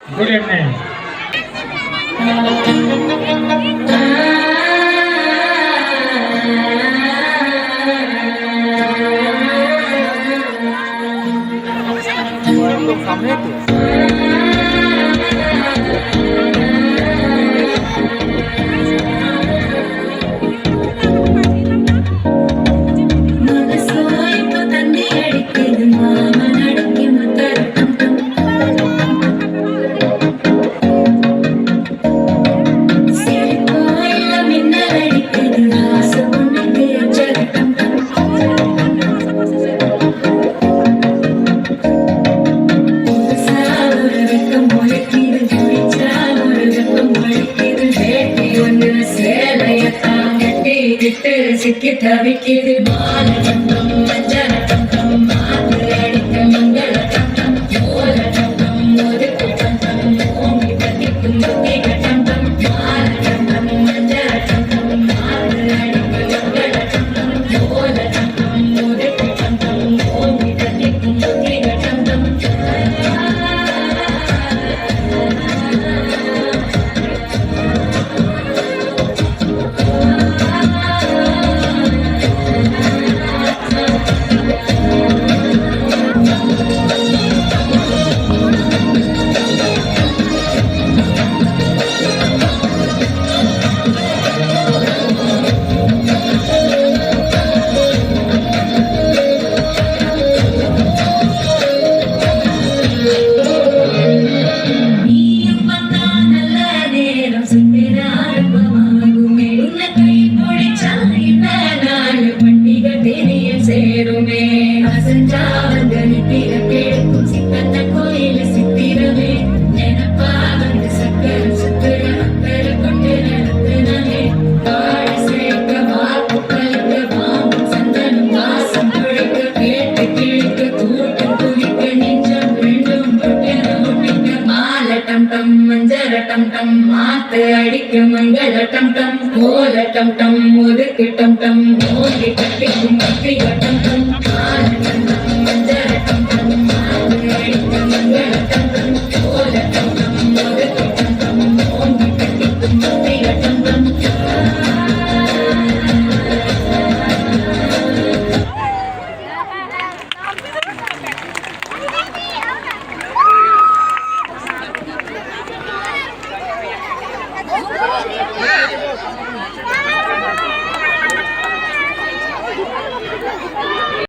Good evening. சிக்கி தவிக்கிது மாலட்டம் மஞ்சளட்டம் மாத்து அடிக்க மங்களட்டம் மூலட்டம் ஒதுக்குட்டம் ஓங்கி பத்திக்கும் முத்திகட்டம் மாலட்டம் மஞ்சளட்டம் மாத்து அடிக்க மங்களட்டம் மூலட்டம் ஒதுக்குட்டம் ஓங்கி பத்திக்கும் முத்திகட்டம் சேருமே அசஞ்சாவந்தனி பிறப்பெடுக்கும் சித்தந்த கோயில சித்திரமே நெனப்பா வந்து சக்கர சுத்துற அக்கற கொண்டு நடத்துனமே காடு சேர்க்க வாக்கு கலக்க வாம்பு சந்தனம் வாசம் குழைக்க கேட்டு கிழிக்க கூட்டம் குவிக்க நெஞ்சம் ரெண்டும் தொட்டன ஒட்டிக்க மாலட்டம் டம் மஞ்சளட்டம் டம் மாத்து அடிக்க மங்களட்டம் டம் கோலட்டம் டம் ஒதுக்கிட்டம் டம் ஓங்கி கட்டிக்கும் கட்டி வட்டம்